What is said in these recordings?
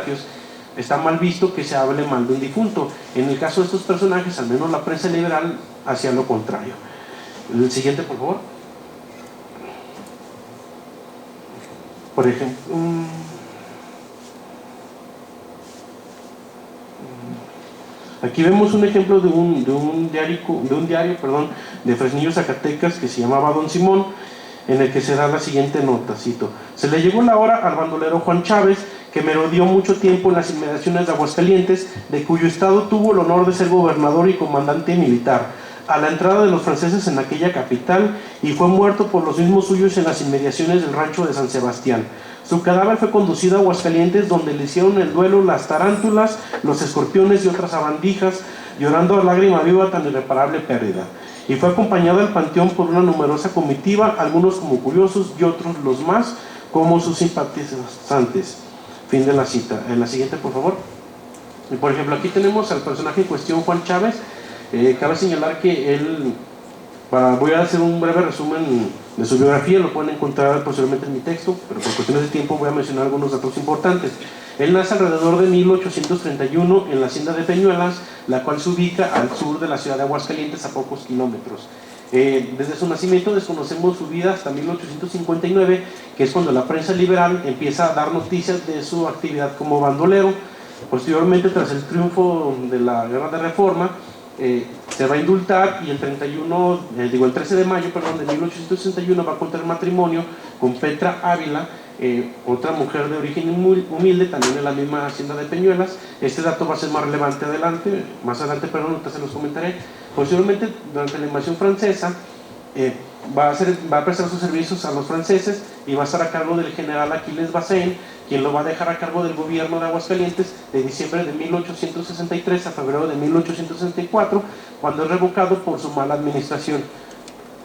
naufragios, está mal visto que se hable mal de un difunto. En el caso de estos personajes, al menos la prensa liberal hacía lo contrario. El siguiente, por favor. Por ejemplo, aquí vemos un ejemplo de un diario de Fresnillo, Zacatecas, que se llamaba Don Simón, en el que se da la siguiente nota, cito: se le llegó la hora al bandolero Juan Chávez, que merodeó mucho tiempo en las inmediaciones de Aguascalientes, de cuyo estado tuvo el honor de ser gobernador y comandante militar, a la entrada de los franceses en aquella capital, y fue muerto por los mismos suyos en las inmediaciones del rancho de San Sebastián. Su cadáver fue conducido a Aguascalientes, donde le hicieron el duelo las tarántulas, los escorpiones y otras sabandijas, llorando a lágrima viva tan irreparable pérdida. Y fue acompañado al panteón por una numerosa comitiva, algunos como curiosos y otros, los más, como sus simpatizantes. Fin de la cita. En la siguiente, por favor. Y por ejemplo, aquí tenemos al personaje en cuestión, Juan Chávez. Cabe señalar que él, voy a hacer un breve resumen de su biografía, lo pueden encontrar posteriormente en mi texto, pero por cuestiones de tiempo voy a mencionar algunos datos importantes. Él nace alrededor de 1831 en la hacienda de Peñuelas, la cual se ubica al sur de la ciudad de Aguascalientes, a pocos kilómetros. Desde su nacimiento desconocemos su vida hasta 1859, que es cuando la prensa liberal empieza a dar noticias de su actividad como bandolero. Posteriormente, tras el triunfo de la Guerra de Reforma, se va a indultar, y el 13 de mayo de 1861 va a contraer matrimonio con Petra Ávila, otra mujer de origen humilde, también en la misma hacienda de Peñuelas. Este dato va a ser más relevante más adelante, ahorita se los comentaré. Posteriormente, durante la invasión francesa, va a prestar sus servicios a los franceses y va a estar a cargo del general Aquiles Bazaine, quien lo va a dejar a cargo del gobierno de Aguascalientes de diciembre de 1863 a febrero de 1864, cuando es revocado por su mala administración.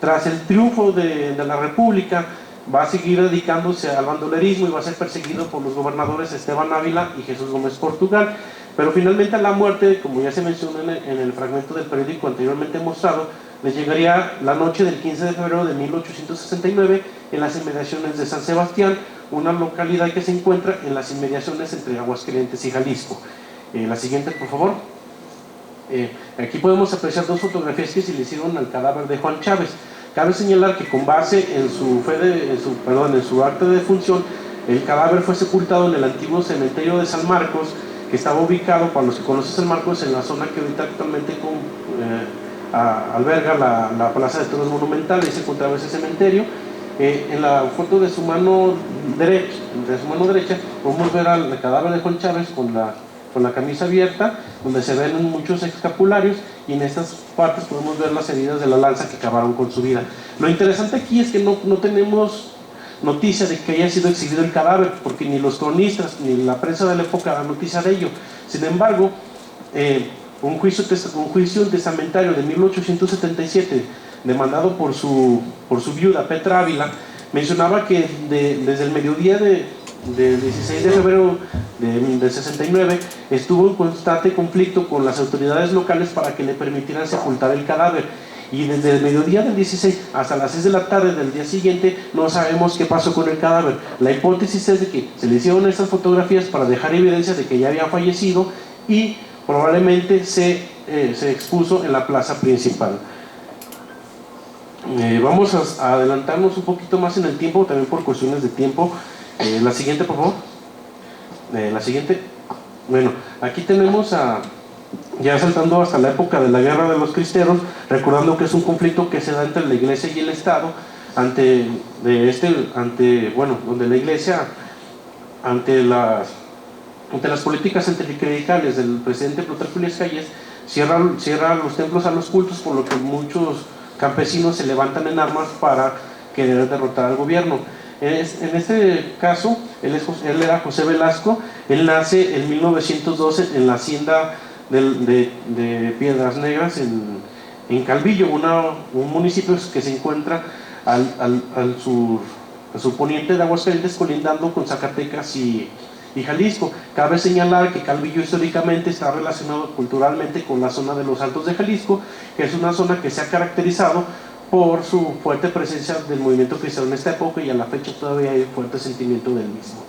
Tras el triunfo de la República, va a seguir dedicándose al bandolerismo y va a ser perseguido por los gobernadores Esteban Ávila y Jesús Gómez Portugal. Pero finalmente, a la muerte, como ya se mencionó en el fragmento del periódico anteriormente mostrado, le llegaría la noche del 15 de febrero de 1869 en las inmediaciones de San Sebastián, una localidad que se encuentra en las inmediaciones entre Aguascalientes y Jalisco. La siguiente, por favor. Aquí podemos apreciar dos fotografías que se le hicieron al cadáver de Juan Chávez. Cabe señalar que con base en su acta de defunción, el cadáver fue sepultado en el antiguo cementerio de San Marcos, que estaba ubicado, para los que conocen San Marcos, en la zona que ahorita actualmente alberga la Plaza de Toros Monumental. Ahí se encontraba ese cementerio. En la foto de su mano derecha podemos ver al cadáver de Juan Chávez con la camisa abierta, donde se ven muchos escapularios, y en estas partes podemos ver las heridas de la lanza que acabaron con su vida. Lo interesante aquí es que no tenemos noticia de que haya sido exhibido el cadáver, porque ni los cronistas ni la prensa de la época da noticia de ello. Sin embargo, un juicio testamentario de 1877, demandado por su viuda Petra Ávila, mencionaba que desde el mediodía del 16 de febrero del 69 estuvo en constante conflicto con las autoridades locales para que le permitieran sepultar el cadáver, y desde el mediodía del 16 hasta las 6 de la tarde del día siguiente no sabemos qué pasó con el cadáver. La hipótesis es de que se le hicieron estas fotografías para dejar evidencia de que ya había fallecido, y probablemente se expuso en la plaza principal. Vamos a adelantarnos un poquito más en el tiempo, también por cuestiones de tiempo. La siguiente, por favor. La siguiente. Bueno, aquí tenemos ya saltando hasta la época de la Guerra de los Cristeros, recordando que es un conflicto que se da entre la Iglesia y el Estado, donde la Iglesia, ante las políticas anticlericales del presidente Plutarco Elías Calles, cierra los templos a los cultos, por lo que muchos campesinos se levantan en armas para querer derrotar al gobierno. En este caso, él era José Velasco. Él nace en 1912 en la hacienda de Piedras Negras, en Calvillo, un municipio que se encuentra al sur poniente de Aguascalientes, colindando con Zacatecas y Jalisco. Cabe señalar que Calvillo históricamente está relacionado culturalmente con la zona de los Altos de Jalisco, que es una zona que se ha caracterizado por su fuerte presencia del movimiento cristiano en esta época, y a la fecha todavía hay fuerte sentimiento del mismo.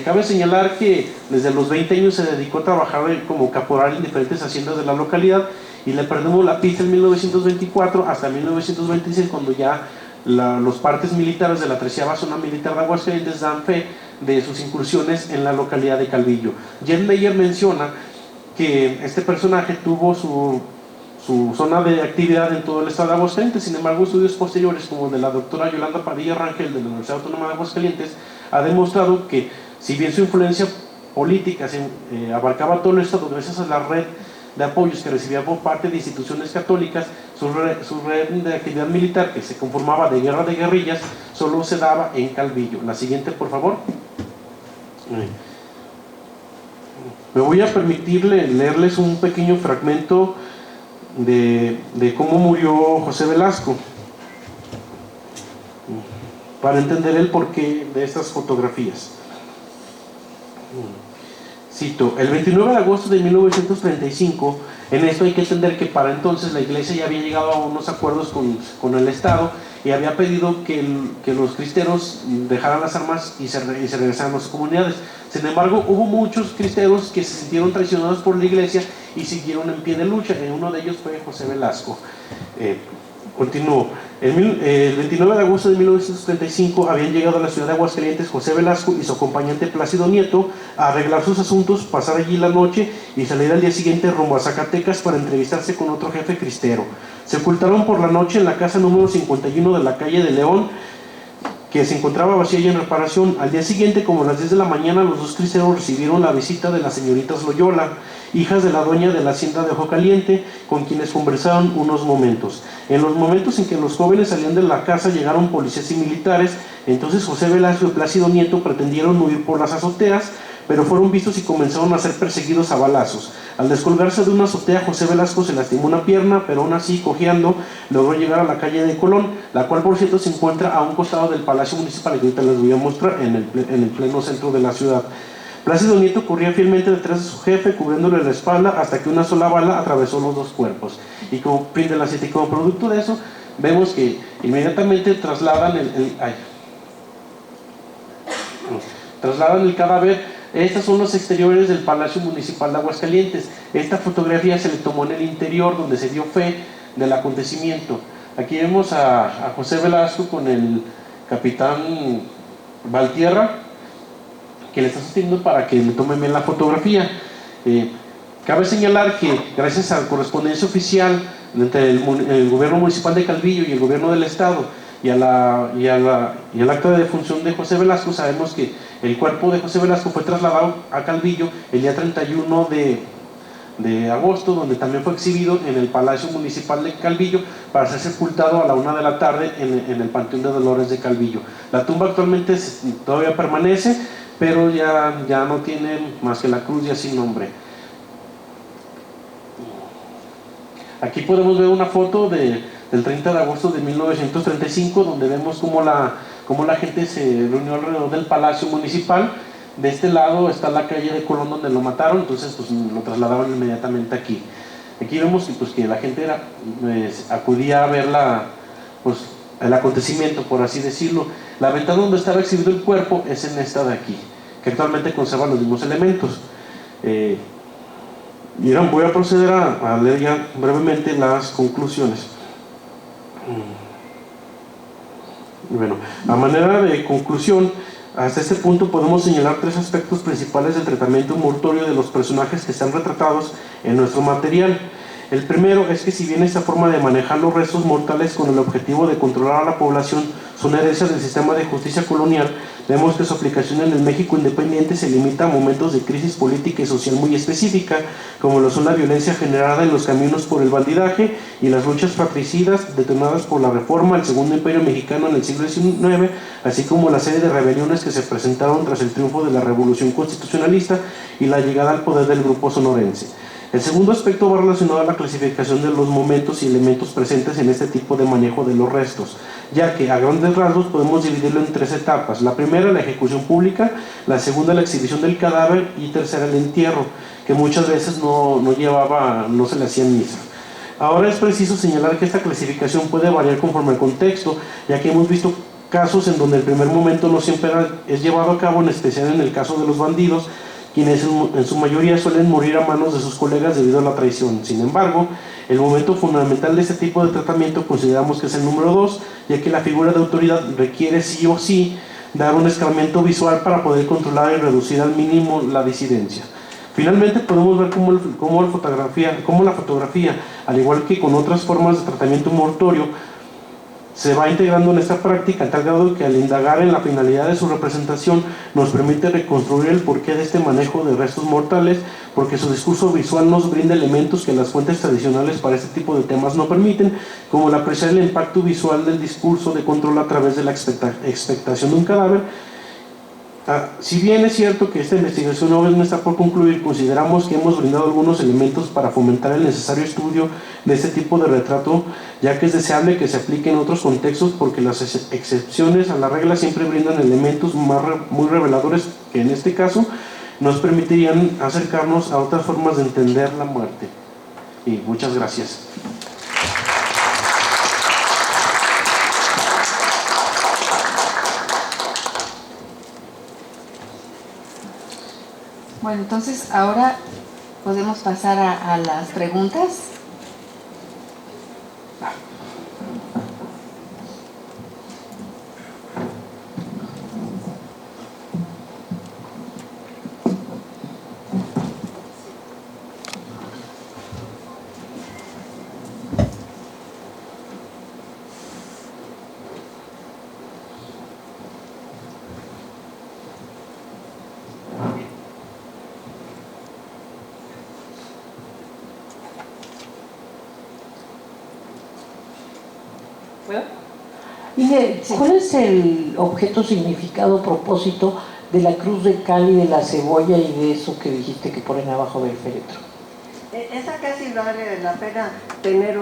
Cabe señalar que desde los 20 años se dedicó a trabajar como caporal en diferentes haciendas de la localidad y le perdimos la pista en 1924 hasta 1926, cuando ya los partes militares de la 13ª Zona Militar de Aguascalientes dan fe de sus incursiones en la localidad de Calvillo. Jen Meyer menciona que este personaje tuvo su zona de actividad en todo el estado de Aguascalientes. Sin embargo, estudios posteriores como el de la doctora Yolanda Padilla Rangel de la Universidad Autónoma de Aguascalientes ha demostrado que, si bien su influencia política abarcaba todo el estado gracias a la red de apoyos que recibía por parte de instituciones católicas, su red de actividad militar, que se conformaba de guerra de guerrillas, solo se daba en Calvillo. La siguiente, por favor. Me voy a permitir leerles un pequeño fragmento de cómo murió José Velasco, para entender el porqué de estas fotografías. Cito: el 29 de agosto de 1935, en esto hay que entender que para entonces la iglesia ya había llegado a unos acuerdos con el Estado y había pedido que los cristeros dejaran las armas y se regresaran a sus comunidades. Sin embargo, hubo muchos cristeros que se sintieron traicionados por la iglesia y siguieron en pie de lucha. Uno de ellos fue José Velasco. Continuó. El 29 de agosto de 1935 habían llegado a la ciudad de Aguascalientes José Velasco y su acompañante Plácido Nieto a arreglar sus asuntos, pasar allí la noche y salir al día siguiente rumbo a Zacatecas para entrevistarse con otro jefe cristero. Se ocultaron por la noche en la casa número 51 de la calle de León, que se encontraba vacía y en reparación. Al día siguiente, como a las 10 de la mañana, los dos cristeros recibieron la visita de las señoritas Loyola, hijas de la dueña de la hacienda de Ojo Caliente, con quienes conversaron unos momentos. En los momentos en que los jóvenes salían de la casa, llegaron policías y militares. Entonces José Velasco y Plácido Nieto pretendieron huir por las azoteas, pero fueron vistos y comenzaron a ser perseguidos a balazos. Al descolgarse de una azotea, José Velasco se lastimó una pierna, pero aún así, cojeando, logró llegar a la calle de Colón, la cual, por cierto, se encuentra a un costado del Palacio Municipal, que ahorita les voy a mostrar, en el pleno centro de la ciudad. Plácido Nieto corría fielmente detrás de su jefe, cubriéndole la espalda, hasta que una sola bala atravesó los dos cuerpos. Y como fin de la cita, y como producto de eso, vemos que inmediatamente trasladan el cadáver. Estos son los exteriores del Palacio Municipal de Aguascalientes. Esta fotografía se le tomó en el interior, donde se dio fe del acontecimiento. Aquí vemos a José Velasco con el capitán Valtierra, que le está sosteniendo para que le tomen bien la fotografía. Cabe señalar que gracias a la correspondencia oficial entre el gobierno municipal de Calvillo y el gobierno del estado y al acta de defunción de José Velasco, sabemos que el cuerpo de José Velasco fue trasladado a Calvillo el día 31 de agosto, donde también fue exhibido en el Palacio Municipal de Calvillo para ser sepultado a la 1 de la tarde en el Panteón de Dolores de Calvillo. La tumba actualmente todavía permanece, pero ya no tiene más que la cruz ya sin nombre. Aquí podemos ver una foto del 30 de agosto de 1935, donde vemos cómo la gente se reunió alrededor del Palacio Municipal. De este lado está la calle de Colón, donde lo mataron, entonces pues lo trasladaron inmediatamente aquí. Aquí vemos que la gente acudía a ver el acontecimiento, por así decirlo. La ventana donde estaba exhibido el cuerpo es en esta de aquí, que actualmente conserva los mismos elementos. Y ahora voy a proceder a leer ya brevemente las conclusiones. Bueno, a manera de conclusión, hasta este punto podemos señalar tres aspectos principales del tratamiento mortuorio de los personajes que están retratados en nuestro material. El primero es que, si bien esta forma de manejar los restos mortales con el objetivo de controlar a la población son herencias del sistema de justicia colonial, vemos que su aplicación en el México independiente se limita a momentos de crisis política y social muy específica, como lo son la violencia generada en los caminos por el bandidaje y las luchas fratricidas detonadas por la Reforma, el Segundo Imperio Mexicano en el siglo XIX, así como la serie de rebeliones que se presentaron tras el triunfo de la Revolución Constitucionalista y la llegada al poder del Grupo Sonorense. El segundo aspecto va relacionado a la clasificación de los momentos y elementos presentes en este tipo de manejo de los restos, ya que a grandes rasgos podemos dividirlo en tres etapas. La primera, la ejecución pública; la segunda, la exhibición del cadáver; y tercera, el entierro, que muchas veces no se le hacía misa. Ahora es preciso señalar que esta clasificación puede variar conforme al contexto, ya que hemos visto casos en donde el primer momento no siempre es llevado a cabo, en especial en el caso de los bandidos, quienes en su mayoría suelen morir a manos de sus colegas debido a la traición. Sin embargo, el momento fundamental de este tipo de tratamiento consideramos que es el número 2, ya que la figura de autoridad requiere sí o sí dar un escarmiento visual para poder controlar y reducir al mínimo la disidencia. Finalmente podemos ver cómo la fotografía, al igual que con otras formas de tratamiento mortorio, se va integrando en esta práctica a tal grado que al indagar en la finalidad de su representación nos permite reconstruir el porqué de este manejo de restos mortales, porque su discurso visual nos brinda elementos que las fuentes tradicionales para este tipo de temas no permiten, como el apreciar el impacto visual del discurso de control a través de la expectación de un cadáver. Si bien es cierto que esta investigación aún no está por concluir, consideramos que hemos brindado algunos elementos para fomentar el necesario estudio de este tipo de retrato, ya que es deseable que se aplique en otros contextos, porque las excepciones a la regla siempre brindan elementos muy reveladores que en este caso nos permitirían acercarnos a otras formas de entender la muerte. Y muchas gracias. Bueno, entonces ahora podemos pasar a las preguntas. Mire, ¿cuál es el objeto, significado, propósito de la cruz de Cali, de la cebolla y de eso que dijiste que ponen abajo del féretro? Esa casi vale la pena tener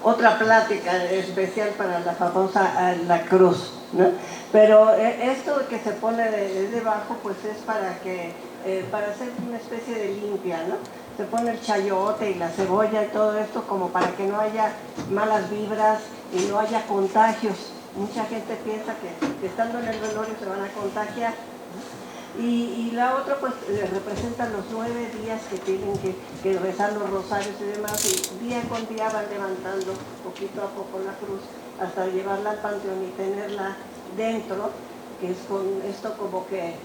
otra plática especial para la famosa la cruz, ¿no? Pero esto que se pone debajo, pues es para hacer una especie de limpia, ¿no? Se pone el chayote y la cebolla y todo esto como para que no haya malas vibras y no haya contagios. Mucha gente piensa que estando en el velorio se van a contagiar. Y la otra pues representa los 9 días que tienen que rezar los rosarios y demás, y día con día van levantando poquito a poco la cruz hasta llevarla al panteón y tenerla dentro, que es con esto como que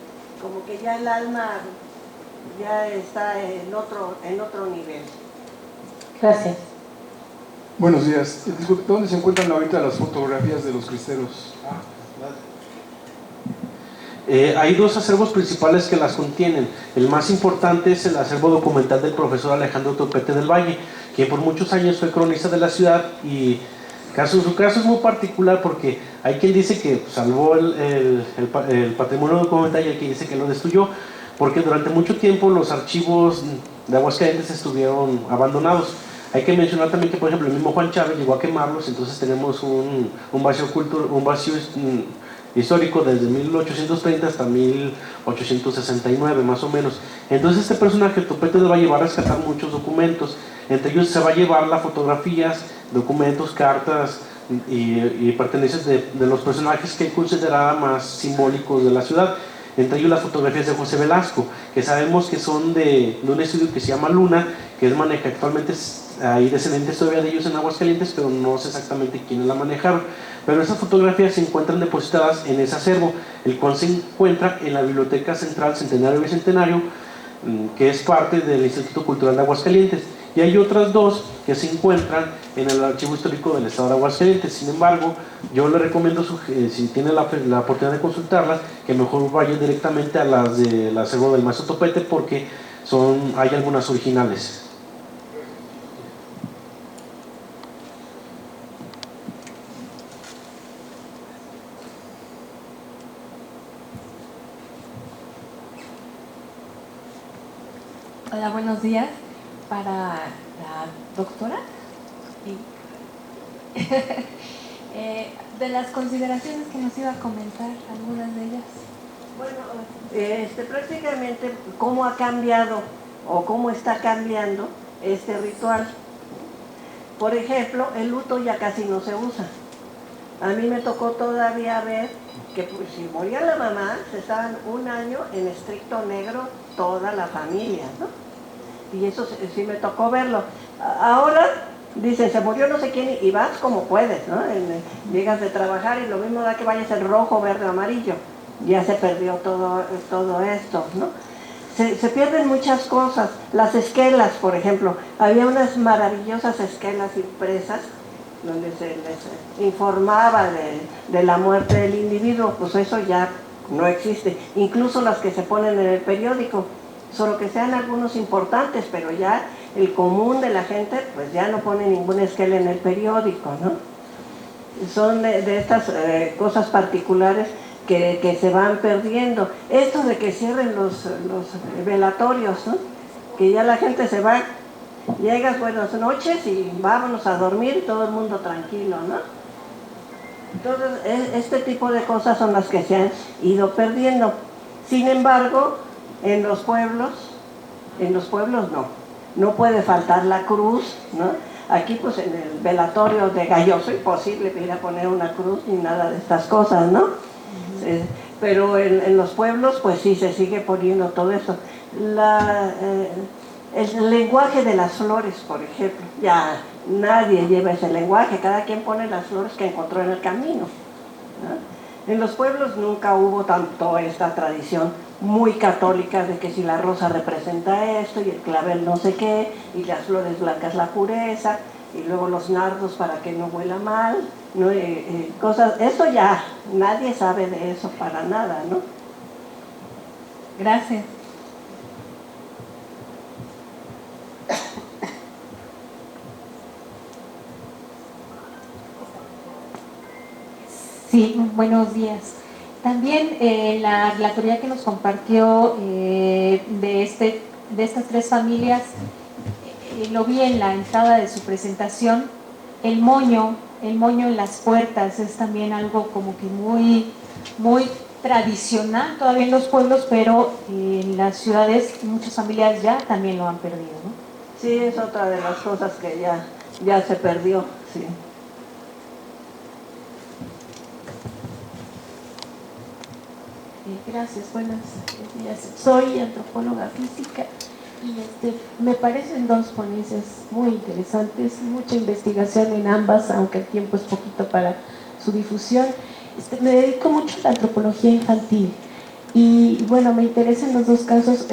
ya el alma ya está en otro nivel. Gracias. Buenos días. Disculpe, ¿dónde se encuentran ahorita las fotografías de los cristeros? Hay dos acervos principales que las contienen. El más importante es el acervo documental del profesor Alejandro Topete del Valle, que por muchos años fue cronista de la ciudad, y su caso es muy particular porque hay quien dice que salvó el patrimonio documental y hay quien dice que lo destruyó, porque durante mucho tiempo los archivos de Aguascalientes estuvieron abandonados. Hay que mencionar también que, por ejemplo, el mismo Juan Chávez llegó a quemarlos, entonces tenemos un vacío histórico desde 1830 hasta 1869 más o menos. Entonces este personaje, Topete, va a llevar a rescatar muchos documentos. Entre ellos se va a llevar las fotografías, documentos, cartas y pertenencias de los personajes que él consideraba más simbólicos de la ciudad. Entre ellos las fotografías de José Velasco, que sabemos que son de un estudio que se llama Luna, que es maneja actualmente. Hay descendientes todavía de ellos en Aguascalientes, pero no sé exactamente quiénes la manejaron. Pero esas fotografías se encuentran depositadas en ese acervo, el cual se encuentra en la Biblioteca Central Centenario Bicentenario, que es parte del Instituto Cultural de Aguascalientes. Y hay otras dos que se encuentran en el Archivo Histórico del Estado de Aguascalientes. Sin embargo, yo le recomiendo, si tiene la oportunidad de consultarlas, que mejor vaya directamente a las del acervo del maestro Topete, porque hay algunas originales. Hola, buenos días. Para la doctora. De las consideraciones que nos iba a comentar, algunas de ellas. Bueno, prácticamente cómo ha cambiado o cómo está cambiando este ritual. Por ejemplo, el luto ya casi no se usa. A mí me tocó todavía ver que pues, si moría la mamá, se estaban un año en estricto negro toda la familia, ¿no? Y eso sí me tocó verlo. Ahora dicen, se murió no sé quién y vas como puedes, ¿no? Llegas de trabajar y lo mismo da que vayas en rojo, verde o amarillo. Ya se perdió todo esto, ¿no? Se pierden muchas cosas. Las esquelas, por ejemplo. Había unas maravillosas esquelas impresas donde se les informaba de la muerte del individuo. Pues eso ya no existe. Incluso las que se ponen en el periódico. Solo que sean algunos importantes, pero ya el común de la gente pues ya no pone ninguna esquela en el periódico, ¿no? Son de estas cosas particulares que se van perdiendo. Esto de que cierren los velatorios, ¿no? Que ya la gente se va, llegas buenas noches y vámonos a dormir, todo el mundo tranquilo, ¿no? Entonces este tipo de cosas son las que se han ido perdiendo. Sin embargo, en los pueblos no puede faltar la cruz, ¿no? Aquí pues en el velatorio de Galloso imposible ir a poner una cruz ni nada de estas cosas, ¿no? Pero en los pueblos pues sí se sigue poniendo todo eso. El lenguaje de las flores, por ejemplo, ya nadie lleva ese lenguaje, cada quien pone las flores que encontró en el camino, ¿no? En los pueblos nunca hubo tanto esta tradición muy católica de que si la rosa representa esto y el clavel no sé qué, y las flores blancas la pureza, y luego los nardos para que no huela mal, ¿no? Cosas, esto ya nadie sabe de eso para nada, ¿no? Gracias. Sí, buenos días. También la teoría que nos compartió de estas tres familias, lo vi en la entrada de su presentación. El moño en las puertas es también algo como que muy, muy tradicional todavía en los pueblos, pero en las ciudades muchas familias ya también lo han perdido, ¿no? Sí, es otra de las cosas que ya se perdió, sí. Gracias, buenos días. Soy antropóloga física y me parecen dos ponencias muy interesantes, mucha investigación en ambas, aunque el tiempo es poquito para su difusión. Me dedico mucho a la antropología infantil y bueno, me interesan los dos casos.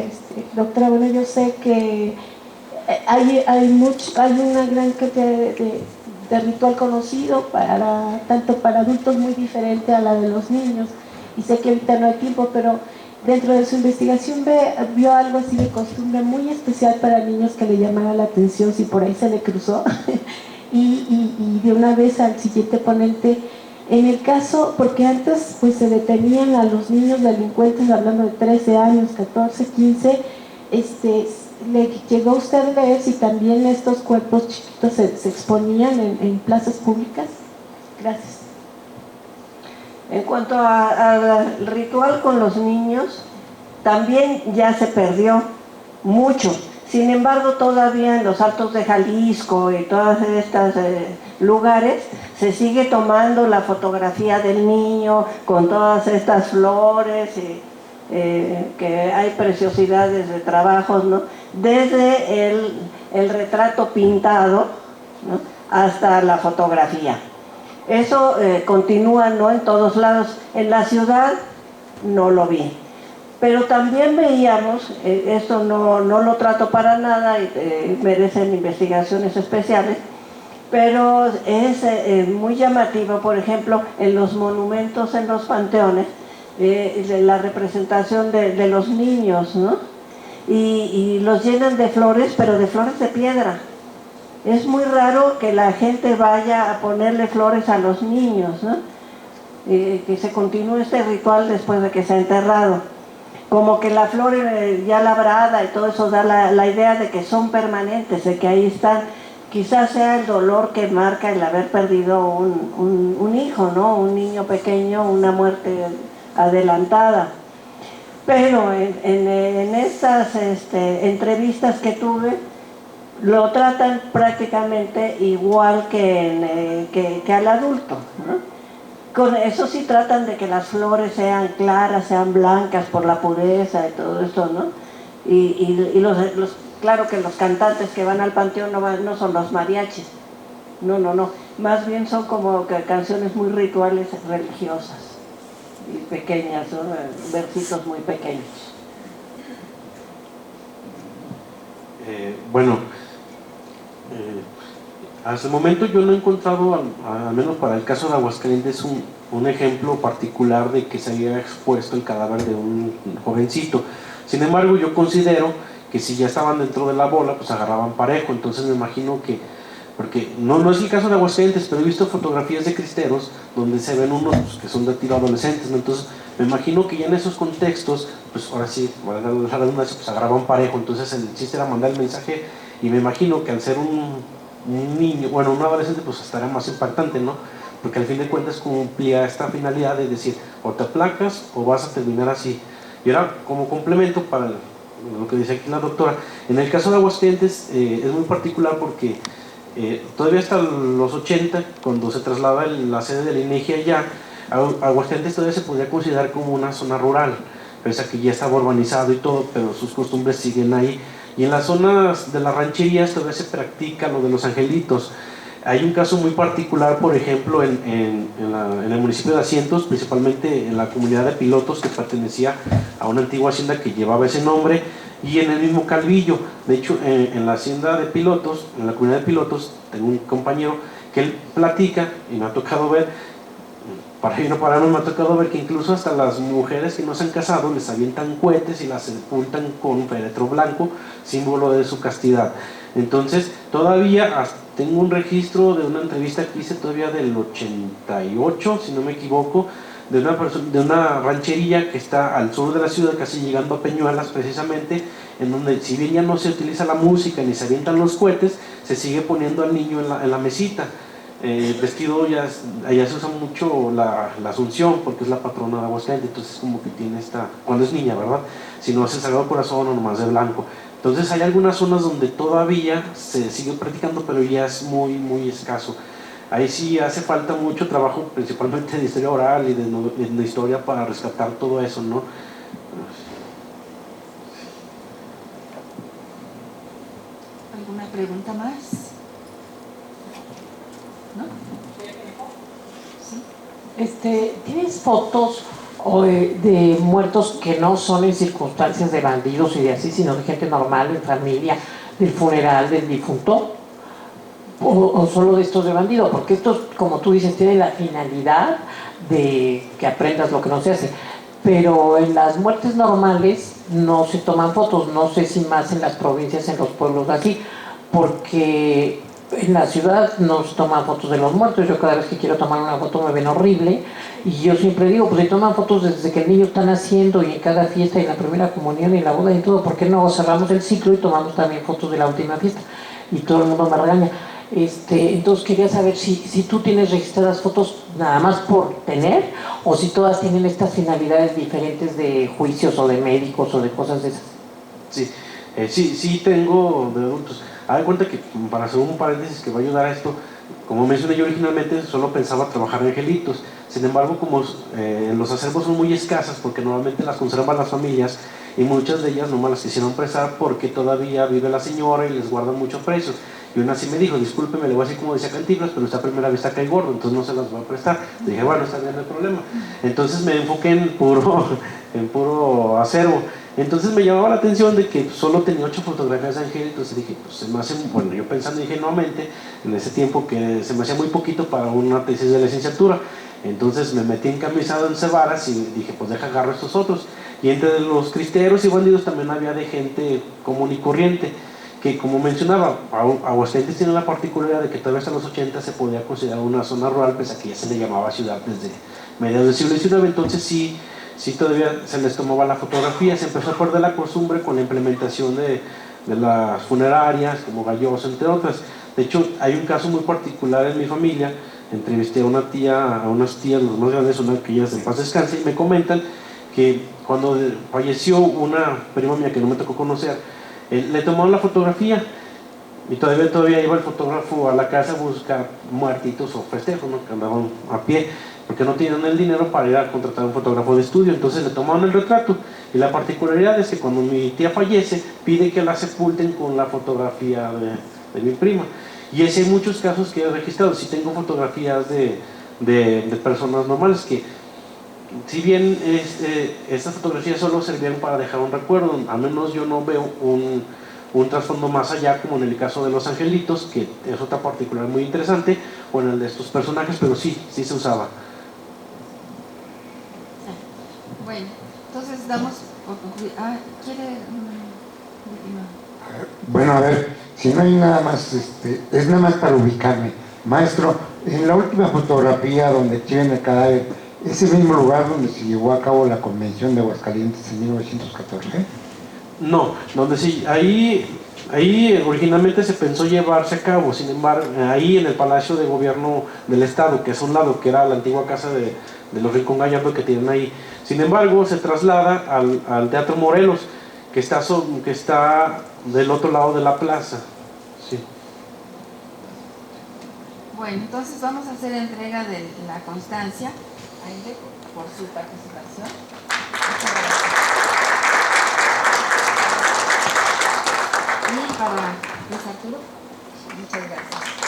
Doctora, bueno, yo sé que hay una gran cantidad de ritual conocido tanto para adultos muy diferente a la de los niños. Y sé que ahorita no hay tiempo, pero dentro de su investigación vio algo así de costumbre muy especial para niños que le llamara la atención, si por ahí se le cruzó. y de una vez al siguiente ponente, en el caso, porque antes pues se detenían a los niños delincuentes hablando de 13 años, 14, 15, ¿le llegó a usted a leer si también estos cuerpos chiquitos se exponían en plazas públicas? Gracias. En cuanto al ritual con los niños, también ya se perdió mucho. Sin embargo, todavía en los Altos de Jalisco y todos estos lugares se sigue tomando la fotografía del niño con todas estas flores, que hay preciosidades de trabajos, ¿no? Desde el retrato pintado, ¿no? Hasta la fotografía. Eso continúa, ¿no? En todos lados. En la ciudad no lo vi. Pero también veíamos, esto no lo trato para nada, merecen investigaciones especiales, pero es muy llamativo, por ejemplo, en los monumentos, en los panteones, la representación de los niños, ¿no? Y los llenan de flores, pero de flores de piedra. Es muy raro que la gente vaya a ponerle flores a los niños, ¿no? Que se continúe este ritual después de que se ha enterrado. Como que la flor ya labrada y todo eso da la idea de que son permanentes, de que ahí están. Quizás sea el dolor que marca el haber perdido un hijo, ¿no? Un niño pequeño, una muerte adelantada. Pero en estas entrevistas que tuve, lo tratan prácticamente igual que al adulto, ¿no? Con eso sí tratan de que las flores sean claras, sean blancas por la pureza y todo eso, ¿no? Y claro que los cantantes que van al panteón no son los mariachis, no, más bien son como que canciones muy rituales religiosas y pequeñas, ¿no? Versitos muy pequeños. Bueno, hasta el momento yo no he encontrado, al menos para el caso de Aguascalientes, un ejemplo particular de que se había expuesto el cadáver de un jovencito. Sin embargo, yo considero que si ya estaban dentro de la bola, pues agarraban parejo. Entonces me imagino que, porque no es el caso de Aguascalientes, pero he visto fotografías de cristeros donde se ven unos pues, que son de tiro adolescentes, ¿no? Entonces me imagino que ya en esos contextos, pues ahora sí, pues agarraban parejo. Entonces el chiste era mandar el mensaje, y me imagino que al ser un niño, bueno, un adolescente, pues estaría más impactante, ¿no? Porque al fin de cuentas cumplía esta finalidad de decir, o te aplacas o vas a terminar así. Y ahora, como complemento para lo que dice aquí la doctora, en el caso de Aguascalientes es muy particular porque todavía hasta los 80, cuando se traslada la sede de la INEGI allá, Aguascalientes todavía se podría considerar como una zona rural, pese a que ya estaba urbanizado y todo, pero sus costumbres siguen ahí. Y en las zonas de las rancherías todavía se practica lo de los angelitos. Hay un caso muy particular, por ejemplo, en el municipio de Asientos, principalmente en la comunidad de Pilotos, que pertenecía a una antigua hacienda que llevaba ese nombre, y en el mismo Calvillo. De hecho, en la hacienda de Pilotos, en la comunidad de Pilotos, tengo un compañero que él platica, y me ha tocado ver, para ir no pararnos, me ha tocado ver que incluso hasta las mujeres que no se han casado les avientan cohetes y las sepultan con féretro blanco, símbolo de su castidad. Entonces, todavía tengo un registro de una entrevista que hice todavía del 88, si no me equivoco, de una ranchería que está al sur de la ciudad, casi llegando a Peñuelas precisamente, en donde si bien ya no se utiliza la música ni se avientan los cohetes, se sigue poniendo al niño en la mesita. Vestido allá se usa mucho la Asunción, porque es la patrona de Aguascalientes, entonces como que tiene cuando es niña, ¿verdad? Si no es el Sagrado Corazón o nomás de blanco. Entonces hay algunas zonas donde todavía se sigue practicando, pero ya es muy, muy escaso. Ahí sí hace falta mucho trabajo, principalmente de historia oral y de historia, para rescatar todo eso, ¿no? ¿Alguna pregunta más? ¿No? Sí. ¿Tienes fotos de muertos que no son en circunstancias de bandidos y de así, sino de gente normal, de familia, del funeral del difunto? ¿O solo de estos de bandido? Porque estos, como tú dices, tienen la finalidad de que aprendas lo que no se hace. Pero en las muertes normales no se toman fotos, no sé si más en las provincias, en los pueblos así, porque en la ciudad no se toman fotos de los muertos. Yo cada vez que quiero tomar una foto me ven horrible, y yo siempre digo, pues si toman fotos desde que el niño está naciendo y en cada fiesta y en la primera comunión y en la boda y todo, ¿por qué no cerramos el ciclo y tomamos también fotos de la última fiesta? Y todo el mundo me regaña. Entonces quería saber si tú tienes registradas fotos nada más por tener, o si todas tienen estas finalidades diferentes de juicios o de médicos o de cosas de esas. Sí tengo de adultos. Haz de cuenta que, para hacer un paréntesis que va a ayudar a esto, como mencioné yo originalmente, solo pensaba trabajar angelitos. Sin embargo, como los acervos son muy escasas, porque normalmente las conservan las familias, y muchas de ellas no me las quisieron prestar porque todavía vive la señora y les guardan mucho precio. Y una así me dijo, discúlpeme, le voy a decir como decía Cantinflas, pero esta primera vista cae gordo, entonces no se las voy a prestar. Le dije, bueno, está bien, no hay problema. Entonces me enfoqué en puro acervo. Entonces me llamaba la atención de que solo tenía 8 fotografías de angelitos, y dije, pues se me hace, bueno, yo pensando ingenuamente en ese tiempo que se me hacía muy poquito para una tesis de licenciatura. Entonces me metí encamisado en Cebaras y dije, pues deja agarro estos otros. Y entre los cristeros y bandidos también había de gente común y corriente, que, como mencionaba, Aguascalientes tiene la particularidad de que todavía hasta los 80 se podía considerar una zona rural, pese a que ya se le llamaba ciudad desde mediados del siglo XIX. Entonces sí todavía se les tomaba la fotografía. Se empezó a perder la costumbre con la implementación de las funerarias, como Galloso, entre otras. De hecho, hay un caso muy particular en mi familia. Entrevisté a unas tías, las más grandes, una que ellas en paz descanse, y me comentan que cuando falleció una prima mía que no me tocó conocer, le tomaron la fotografía, y todavía iba el fotógrafo a la casa a buscar muertitos o festejos, ¿no?, que andaban a pie. porque no tienen el dinero para ir a contratar un fotógrafo de estudio, entonces le tomaron el retrato. Y la particularidad es que cuando mi tía fallece, pide que la sepulten con la fotografía de mi prima. Y ese hay muchos casos que he registrado. Sí tengo fotografías de personas normales que, si bien estas fotografías solo servían para dejar un recuerdo, al menos yo no veo un trasfondo más allá, como en el caso de Los Angelitos, que es otra particular muy interesante, o en el de estos personajes, pero sí se usaba. Bueno, entonces damos por concluir. ¿Quiere? Bueno, a ver, si no hay nada más, es nada más para ubicarme. Maestro, en la última fotografía donde exhiben el cadáver, ¿es el mismo lugar donde se llevó a cabo la convención de Aguascalientes en 1914? No, donde sí, ahí originalmente se pensó llevarse a cabo, sin embargo, ahí en el Palacio de Gobierno del Estado, que es un lado, que era la antigua casa de los Rincón Gallardo que tienen ahí. Sin embargo, se traslada al Teatro Morelos, que está del otro lado de la plaza. Sí. Bueno, entonces vamos a hacer entrega de la constancia a Aide por su participación. Muchas gracias. Y para Luis Arturo, muchas gracias.